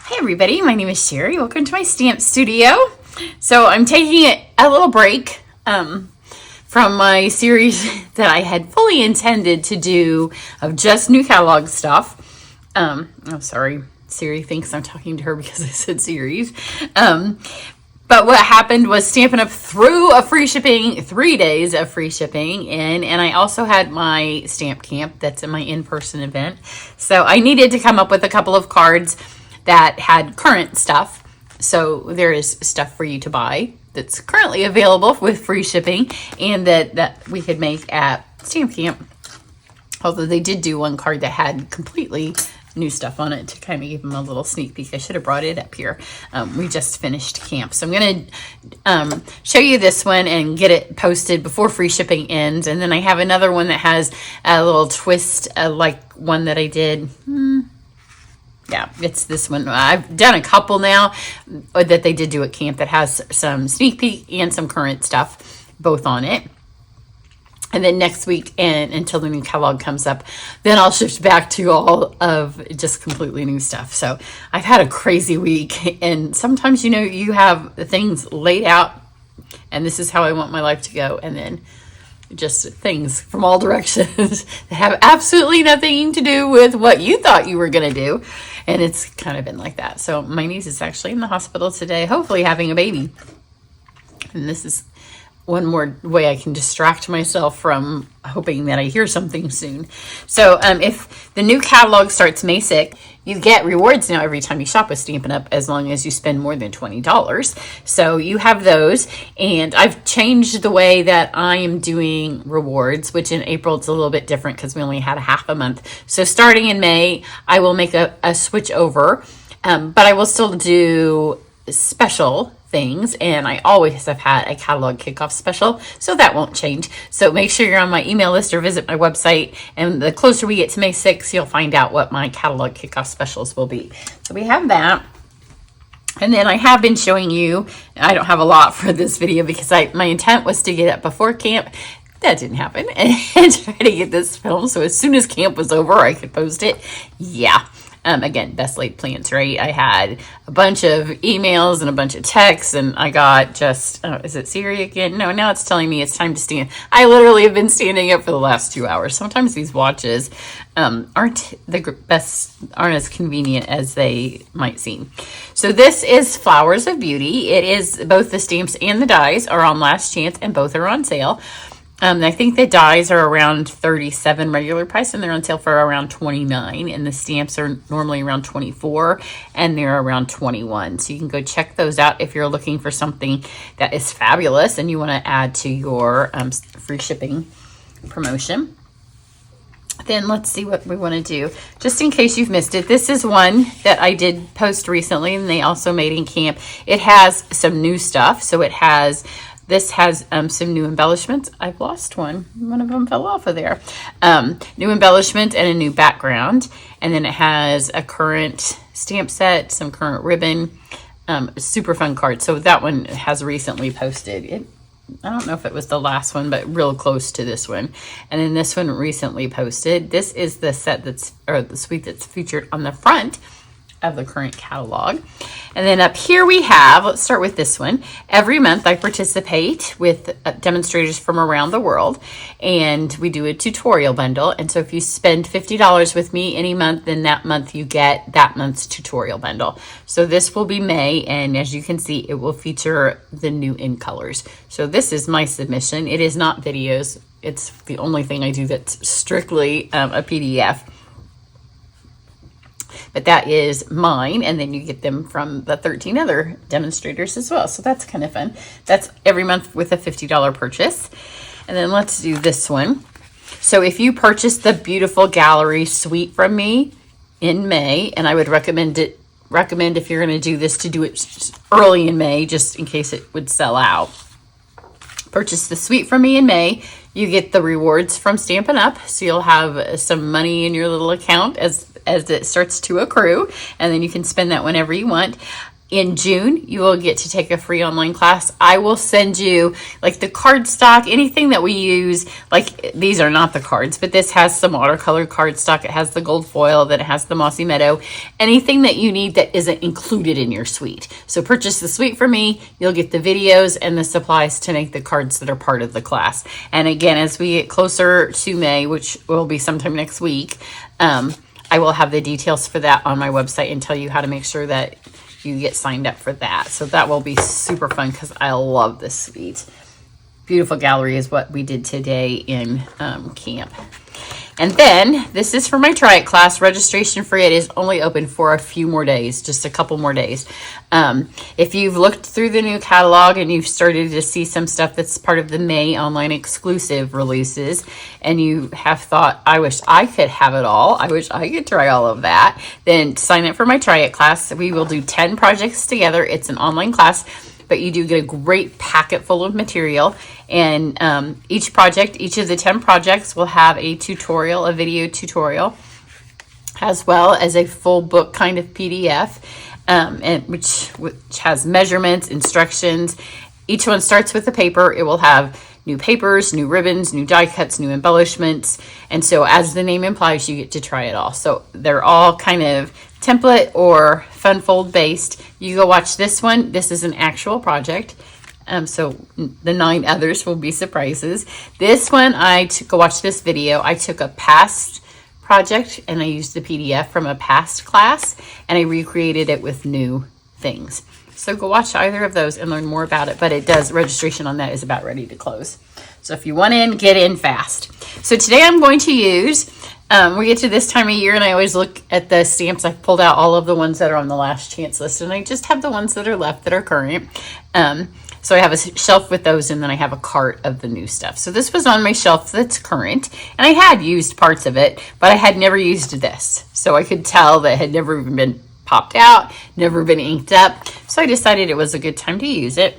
Hi everybody, my name is Sherry. Welcome to my stamp studio. So I'm taking a little break from my series that I had fully intended to do of just new catalog stuff. Oh, sorry, Siri thinks I'm talking to her because I said series. But what happened was Stampin' Up! Threw a free shipping, 3 days of free shipping in, and I also had my stamp camp that's in my in-person event. So I needed to come up with a couple of cards that had current stuff. So there is stuff for you to buy that's currently available with free shipping and that we could make at Stamp Camp. Although they did do one card that had completely new stuff on it to kind of give them a little sneak peek. I should have brought it up here. We just finished camp. So I'm going to show you this one and get it posted before free shipping ends. And then I have another one that has a little twist like one that I did. Yeah, it's this one. I've done a couple now that they did do at camp that has some sneak peek and some current stuff, both on it. And then next week, and until the new catalog comes up, then I'll shift back to all of just completely new stuff. So I've had a crazy week, and sometimes, you know, you have things laid out, and this is how I want my life to go, and then just things from all directions that have absolutely nothing to do with what you thought you were going to do. And it's kind of been like that. So my niece is actually in the hospital today, hopefully having a baby. And this is one more way I can distract myself from hoping that I hear something soon. So if the new catalog starts May 6th, you get rewards now every time you shop with Stampin' Up! As long as you spend more than $20. So you have those. And I've changed the way that I am doing rewards, which in April it's a little bit different because we only had a half a month. So starting in May, I will make a switch over. But I will still do special things, and I always have had a catalog kickoff special, so that won't change. So make sure you're on my email list or visit my website, and the closer we get to May 6th, you'll find out what my catalog kickoff specials will be. So we have that. And then I have been showing you, I don't have a lot for this video because my intent was to get it before camp. That didn't happen, and try to get this filmed so as soon as camp was over I could post it. Yeah. Again, best laid plans, right? I had a bunch of emails and a bunch of texts, and I got just, is it Siri again? No, now it's telling me it's time to stand. I literally have been standing up for the last 2 hours. Sometimes these watches aren't as convenient as they might seem. So this is Flowers of Beauty. It is both the stamps and the dies are on last chance, and both are on sale. I think the dies are around $37 regular price, and they're on sale for around $29, and the stamps are normally around $24, and they're around $21. So you can go check those out if you're looking for something that is fabulous and you want to add to your free shipping promotion. Then let's see what we want to do. Just in case you've missed it, this is one that I did post recently, and they also made in camp. It has some new stuff, so this has some new embellishments. I've lost one. One of them fell off of there. New embellishment and a new background. And then it has a current stamp set, some current ribbon, super fun card. So that one has recently posted. I don't know if it was the last one, but real close to this one. And then this one recently posted. This is the set the suite that's featured on the front of the current catalog. And then up here we have, let's start with this one. Every month I participate with demonstrators from around the world, and we do a tutorial bundle. And so if you spend $50 with me any month, then that month you get that month's tutorial bundle. So this will be May, and as you can see, it will feature the new in colors. So this is my submission. It is not videos. It's the only thing I do that's strictly a PDF. But that is mine, and then you get them from the 13 other demonstrators as well. So that's kind of fun. That's every month with a $50 purchase. And then let's do this one. So if you purchase the beautiful gallery suite from me in May, and I would recommend if you're going to do this to do it early in May, just in case it would sell out. Purchase the suite from me in May. You get the rewards from Stampin' Up! So you'll have some money in your little account as it starts to accrue, and then you can spend that whenever you want. in June, you will get to take a free online class. I will send you like the cardstock, anything that we use. Like these are not the cards, but this has some watercolor cardstock. It has the gold foil, then it has the mossy meadow. Anything that you need that isn't included in your suite. So purchase the suite for me. You'll get the videos and the supplies to make the cards that are part of the class. And again, as we get closer to May, which will be sometime next week, I will have the details for that on my website and tell you how to make sure that you get signed up for that. So that will be super fun because I love this suite. Beautiful gallery is what we did today in camp. And then this is for my Try It class. Registration for it is only open for a few more days, just a couple more days. If you've looked through the new catalog and you've started to see some stuff that's part of the May online exclusive releases, and you have thought, I wish I could have it all, I wish I could try all of that, then sign up for my Try It class. We will do 10 projects together. It's an online class, but you do get a great packet full of material. And each of the 10 projects will have a tutorial, a video tutorial, as well as a full book kind of PDF, which has measurements, instructions. Each one starts with the paper. It will have new papers, new ribbons, new die cuts, new embellishments. And so as the name implies, you get to try it all. So they're all kind of template or fun fold based. You go watch this one. This is an actual project. So the 9 others will be surprises. This one, go watch this video. I took a past project and I used the PDF from a past class and I recreated it with new things. So go watch either of those and learn more about it. But registration on that is about ready to close. So if you want in, get in fast. So today I'm going to use, we get to this time of year and I always look at the stamps. I've pulled out all of the ones that are on the last chance list and I just have the ones that are left that are current. So I have a shelf with those and then I have a cart of the new stuff. So this was on my shelf that's current and I had used parts of it, but I had never used this. So I could tell that it had never even been popped out, never been inked up. So I decided it was a good time to use it.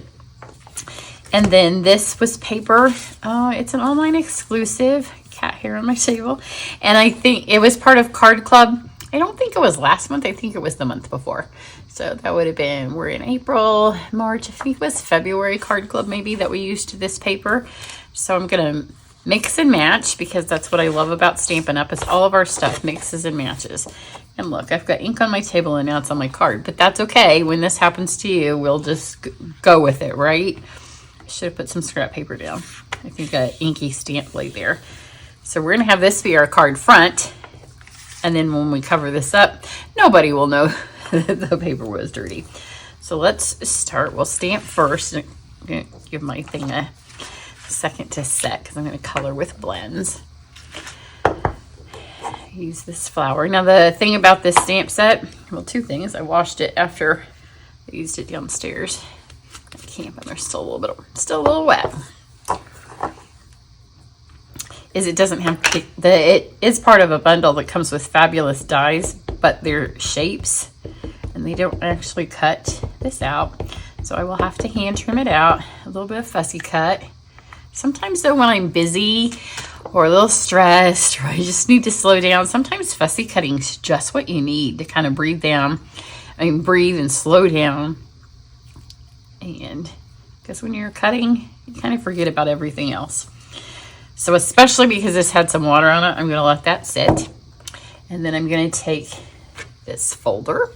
And then this was paper. Oh, it's an online exclusive. Cat hair on my table. And I think it was part of Card Club. I don't think it was last month. I think it was the month before. So that would have been, we're in April, March, I think it was February Card Club maybe that we used this paper. So I'm going to mix and match because that's what I love about Stampin' Up! Is all of our stuff mixes and matches. And look, I've got ink on my table and now it's on my card. But that's okay. When this happens to you, we'll just go with it, right? I should have put some scrap paper down. I think an inky stamp lay there. So we're going to have this be our card front. And then when we cover this up, nobody will know the paper was dirty. So let's start. We'll stamp first. I'm going to give my thing a second to set because I'm going to color with blends. Use this flower. Now the thing about this stamp set, well, 2 things. I washed it after I used it downstairs at camp and they're still a little wet. It doesn't have it is part of a bundle that comes with fabulous dies, but they're shapes and they don't actually cut this out. So I will have to hand trim it out, a little bit of fussy cut. Sometimes though, when I'm busy or a little stressed or I just need to slow down, sometimes fussy cutting is just what you need to kind of breathe and slow down. And because when you're cutting, you kind of forget about everything else. So especially because this had some water on it, I'm going to let that sit. And then I'm going to take this folder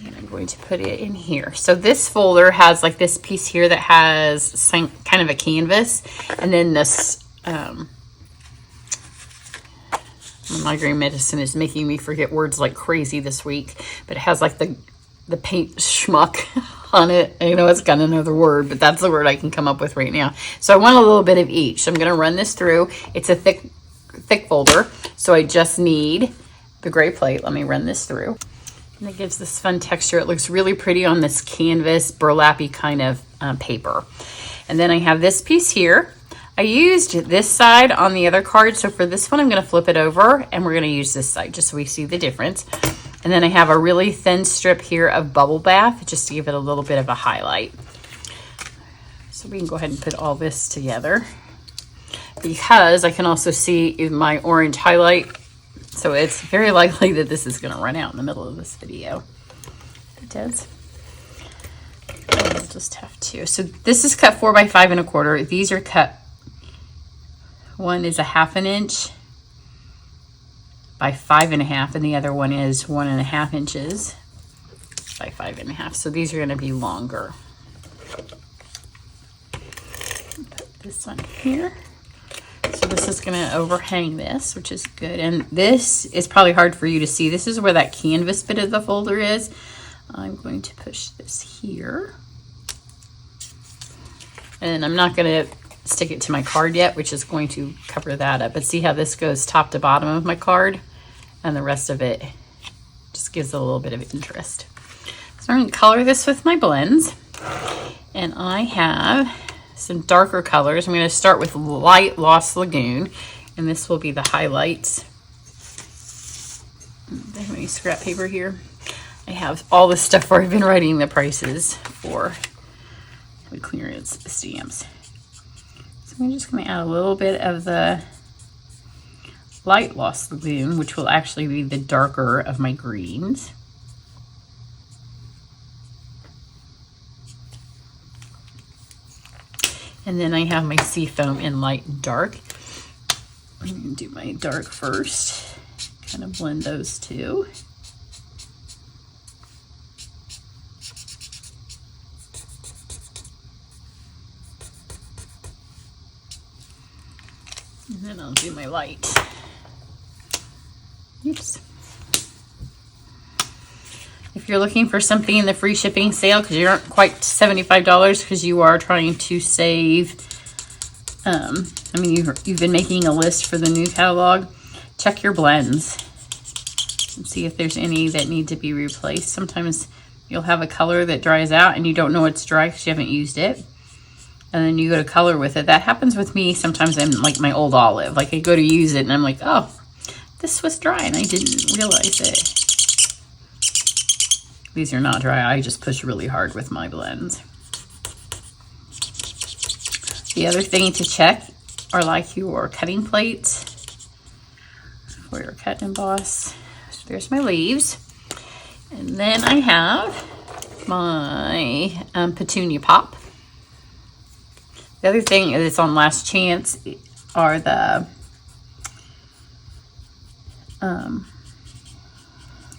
and I'm going to put it in here. So this folder has like this piece here that has some kind of a canvas. And then this, migraine medicine is making me forget words like crazy this week. But it has like the paint schmuck on it. I know it's got another word, but that's the word I can come up with right now. So I want a little bit of each. So I'm going to run this through. It's a thick folder. So I just need the gray plate. Let me run this through. And it gives this fun texture. It looks really pretty on this canvas burlappy kind of paper. And then I have this piece here. I used this side on the other card. So for this one, I'm going to flip it over and we're going to use this side just so we see the difference. And then I have a really thin strip here of Bubble Bath just to give it a little bit of a highlight. So we can go ahead and put all this together because I can also see my orange highlight. So it's very likely that this is going to run out in the middle of this video. It does. I'll just have to. So this is cut 4 by 5 1/4. These are cut, one is 1/2 inch by 5 1/2, and the other one is 1 1/2 inches by 5 1/2. So these are going to be longer. Put this on here. So this is going to overhang this, which is good. And this is probably hard for you to see. This is where that canvas bit of the folder is. I'm going to push this here. And I'm not going to stick it to my card yet, which is going to cover that up. But see how this goes top to bottom of my card? And the rest of it just gives it a little bit of interest. So I'm going to color this with my blends. And I have some darker colors. I'm going to start with Light Lost Lagoon, and this will be the highlights. I have any scrap paper here. I have all the stuff where I've been writing the prices for the clearance stamps. So I'm just going to add a little bit of the Light Lost Lagoon, which will actually be the darker of my greens. And then I have my Seafoam in light and dark. I'm going to do my dark first. Kind of blend those two. And then I'll do my light. Oops. If you're looking for something in the free shipping sale, because you aren't quite $75, because you are trying to save, I mean, you've been making a list for the new catalog, check your blends and see if there's any that need to be replaced. Sometimes you'll have a color that dries out and you don't know it's dry because you haven't used it. And then you go to color with it. That happens with me sometimes in like my old olive. Like I go to use it and I'm like, oh, this was dry and I didn't realize it. These are not dry. I just push really hard with my blends. The other thing to check are like your cutting plates for your cut and emboss. So there's my leaves. And then I have my Petunia Pop. The other thing that's on Last Chance are the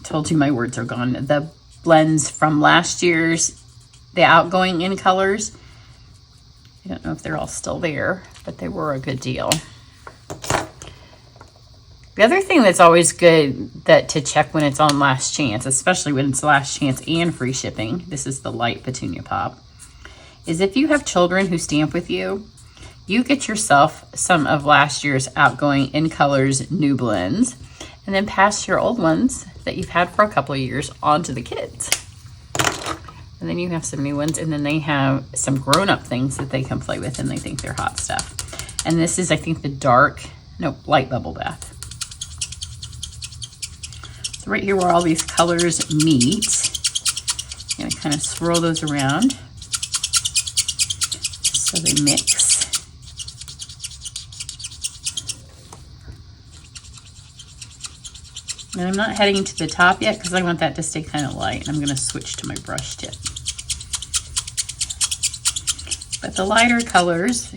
told you my words are gone. The blends from last year's, the outgoing in colors. I don't know if they're all still there, but they were a good deal. The other thing that's always good to check when it's on Last Chance, especially when it's Last Chance and free shipping, this is the light Petunia Pop, is if you have children who stamp with you, you get yourself some of last year's outgoing in colors new blends, and then pass your old ones that you've had for a couple of years on to the kids. And then you have some new ones, and then they have some grown-up things that they can play with and they think they're hot stuff. And this is, I think, the light bubble bath. So right here where all these colors meet, I'm gonna kind of swirl those around so they mix. And I'm not heading to the top yet because I want that to stay kind of light. I'm going to switch to my brush tip. But the lighter colors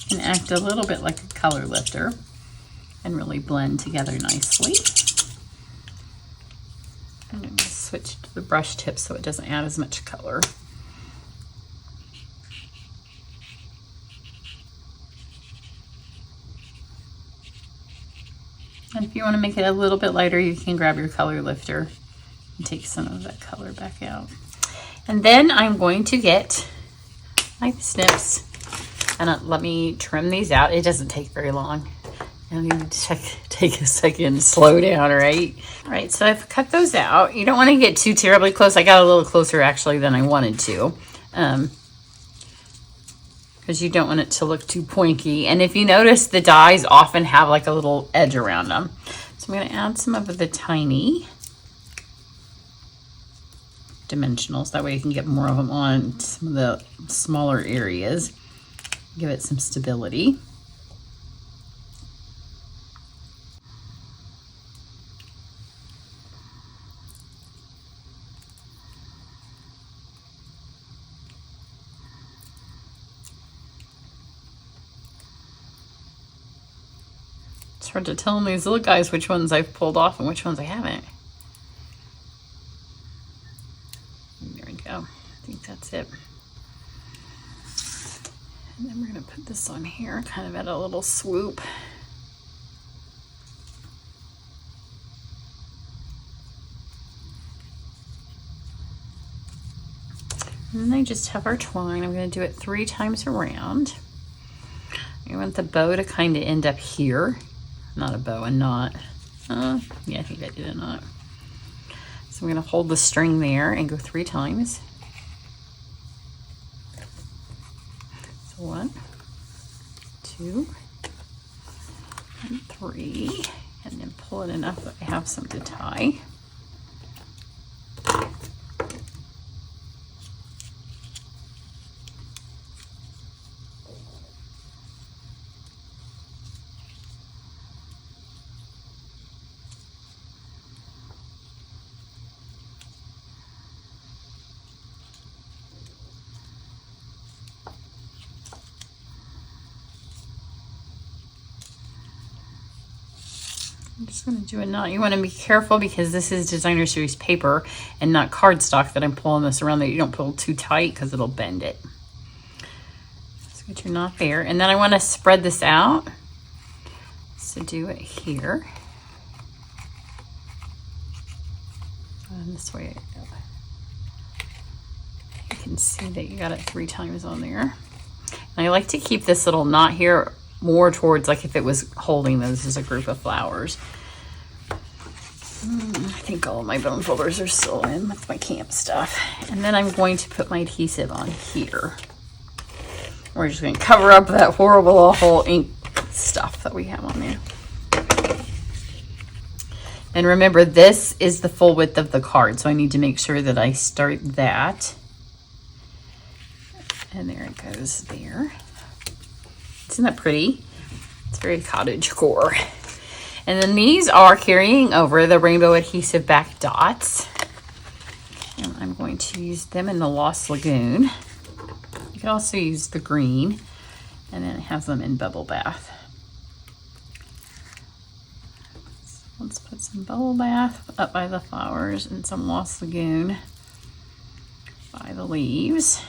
can act a little bit like a color lifter and really blend together nicely. I'm going to switch to the brush tip so it doesn't add as much color. And if you want to make it a little bit lighter, you can grab your color lifter and take some of that color back out. And then I'm going to get my snips and let me trim these out. It doesn't take very long. I need to take a second, slow down, right? All right, so I've cut those out. You don't want to get too terribly close. I got a little closer actually than I wanted to. Because you don't want it to look too pointy. And if you notice, the dies often have like a little edge around them. So I'm going to add some of the tiny dimensionals. That way you can get more of them on some of the smaller areas. Give it some stability. It's hard to tell in these little guys which ones I've pulled off and which ones I haven't. There we go. I think that's it. And then we're going to put this on here, kind of at a little swoop. And then I just have our twine. I'm going to do it 3 times around. I want the bow to kind of end up here. Not a bow, a knot. Yeah, I think I did a knot. So I'm going to hold the string there and go 3 times. So 1, 2, and 3. And then pull it enough that I have some to tie. I'm just going to do a knot. You want to be careful because this is designer series paper and not cardstock that I'm pulling this around, that you don't pull too tight because it'll bend it. So get your knot there. And then I want to spread this out. So do it here. And this way you can see that you got it 3 times on there. And I like to keep this little knot here more towards like if it was holding those as a group of flowers. I think all of my bone folders are still in with my camp stuff. And then I'm going to put my adhesive on here. We're just going to cover up that horrible awful ink stuff that we have on there. And remember, this is the full width of the card, so I need to make sure that I start that. And there it goes there. Isn't that pretty? It's very cottagecore. And then these are carrying over the rainbow adhesive back dots. And I'm going to use them in the Lost Lagoon. You can also use the green. And then it has them in Bubble Bath. So let's put some Bubble Bath up by the flowers and some Lost Lagoon by the leaves.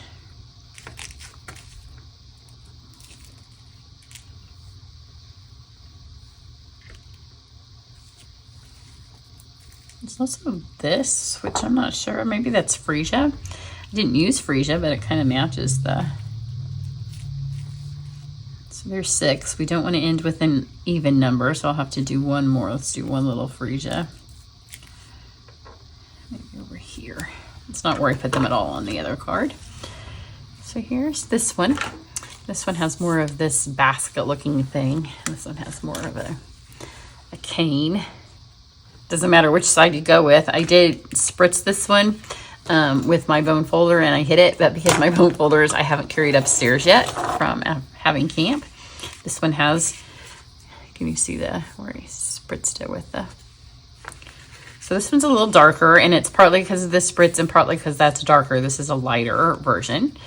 There's also this, which I'm not sure, maybe that's freesia. I didn't use freesia, but it kind of matches the... So there's 6. We don't want to end with an even number, so I'll have to do one more. Let's do one little freesia. Maybe over here. It's not where I put them at all on the other card. So here's this one. This one has more of this basket looking thing. This one has more of a cane. Doesn't matter which side you go with. I did spritz this one with my bone folder and I hit it, but because my bone folders I haven't carried upstairs yet from having camp. This one has, can you see where I spritzed it with the... So this one's a little darker, and it's partly because of the spritz and partly because that's darker. This is a lighter version,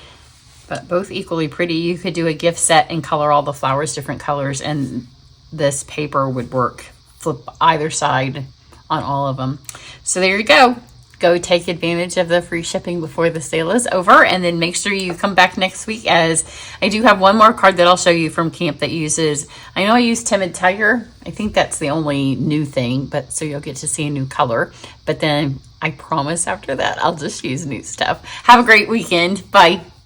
but both equally pretty. You could do a gift set and color all the flowers different colors, and this paper would work. Flip either side on all of them. So there you go. Go take advantage of the free shipping before the sale is over, and then make sure you come back next week, as I do have one more card that I'll show you from camp that uses, I know I use Timid Tiger. I think that's the only new thing, but so you'll get to see a new color. But then I promise after that, I'll just use new stuff. Have a great weekend. Bye.